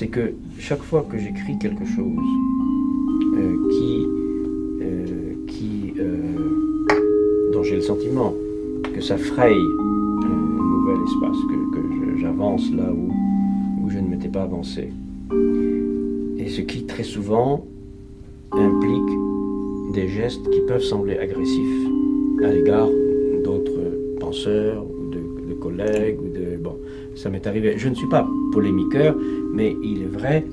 c'est que chaque fois que j'écris quelque chose dont j'ai le sentiment que ça fraye un nouvel espace, que j'avance là où je ne m'étais pas avancé, et ce qui très souvent implique des gestes qui peuvent sembler agressifs à l'égard d'autres penseurs, ou de collègues, ou de... Bon, ça m'est arrivé. Je ne suis pas polémiqueur, mais il est vrai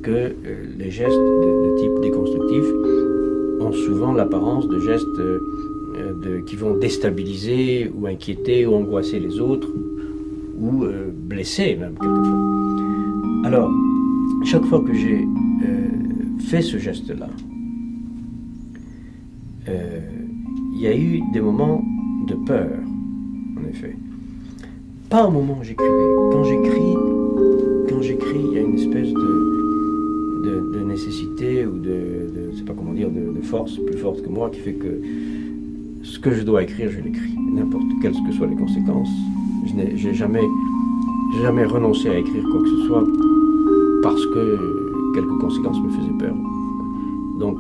que les gestes de type déconstructif ont souvent l'apparence de gestes qui vont déstabiliser, ou inquiéter, ou angoisser les autres, ou blesser même quelquefois. Alors, chaque fois que j'ai fait ce geste-là, il y a eu des moments de peur, en effet. Pas au moment où j'écrivais. Quand j'écris, il y a une espèce de nécessité, ou je ne sais pas comment dire, de force plus forte que moi, qui fait que ce que je dois écrire, je l'écris. N'importe quelles que soient les conséquences. J'ai jamais renoncé à écrire quoi que ce soit parce que quelques conséquences me faisaient peur. Donc,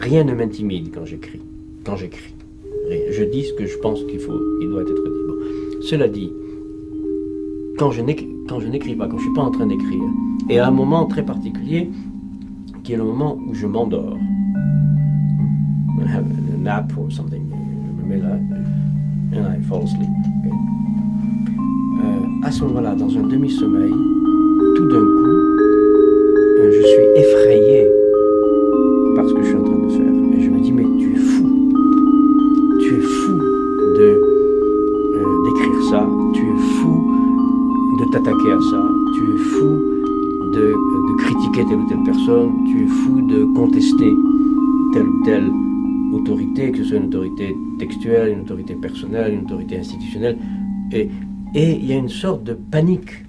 rien ne m'intimide quand j'écris. Je dis ce que je pense qu'il doit être dit. Bon. Cela dit, quand je n'écris pas, quand je ne suis pas en train d'écrire, et à un moment très particulier, qui est le moment où je m'endors, I have a nap or something, je me mets là, and I fall asleep. Okay. À ce moment-là, dans un demi-sommeil, tout d'un coup, je suis effrayé par ce que je suis en train de faire. Et je me dis, mais tu es fou. Tu es fou d'écrire ça. Tu es fou de t'attaquer à ça. Tu es fou de critiquer telle ou telle personne. Tu es fou de contester telle ou telle autorité, que ce soit une autorité textuelle, une autorité personnelle, une autorité institutionnelle. Et il y a une sorte de panique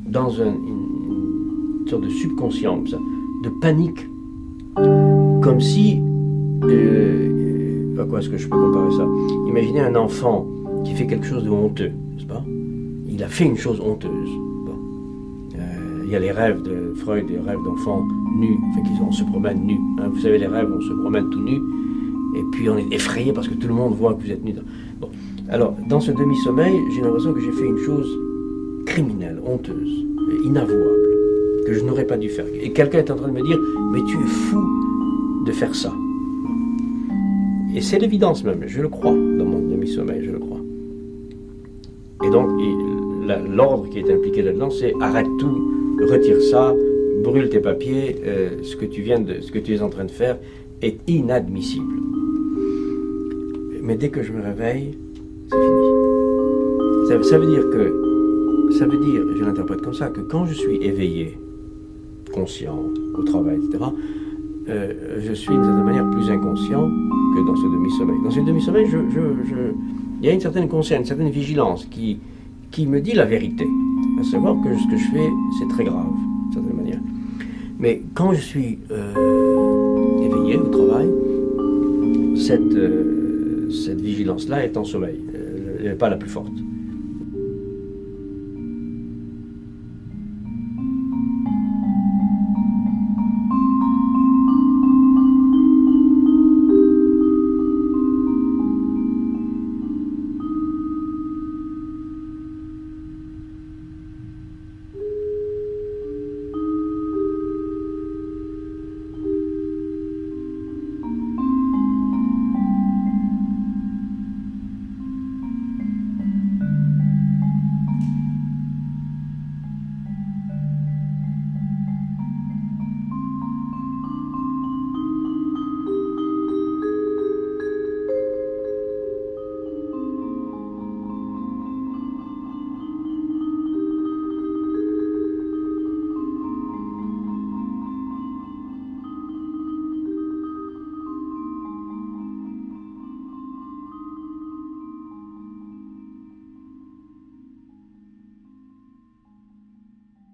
dans une sorte de subconscient, ça, de panique. Comme si, à quoi est-ce que je peux comparer ça? Imaginez un enfant qui fait quelque chose de honteux, n'est-ce pas? Il a fait une chose honteuse. Bon. Il y a les rêves de Freud, les rêves d'enfants nus, enfin on se promène nus. Hein. Vous savez, les rêves, on se promène tout nus, et puis on est effrayé parce que tout le monde voit que vous êtes nus. Bon. Alors, dans ce demi-sommeil, j'ai l'impression que j'ai fait une chose criminelle, honteuse, inavouable, que je n'aurais pas dû faire. Et quelqu'un est en train de me dire, mais tu es fou de faire ça. Et c'est l'évidence même, je le crois, dans mon demi-sommeil, je le crois. Et donc, l'ordre qui est impliqué là-dedans, c'est arrête tout, retire ça, brûle tes papiers, ce que tu es en train de faire est inadmissible. Mais dès que je me réveille, c'est fini. Ça veut dire, je l'interprète comme ça, que quand je suis éveillé, conscient, au travail, etc., je suis d'une certaine manière plus inconscient que dans ce demi-sommeil. Dans ce demi-sommeil, il y a une certaine conscience, une certaine vigilance qui me dit la vérité. À savoir que ce que je fais, c'est très grave, d'une certaine manière. Mais quand je suis éveillé au travail, cette vigilance-là est en sommeil. Elle n'est pas la plus forte.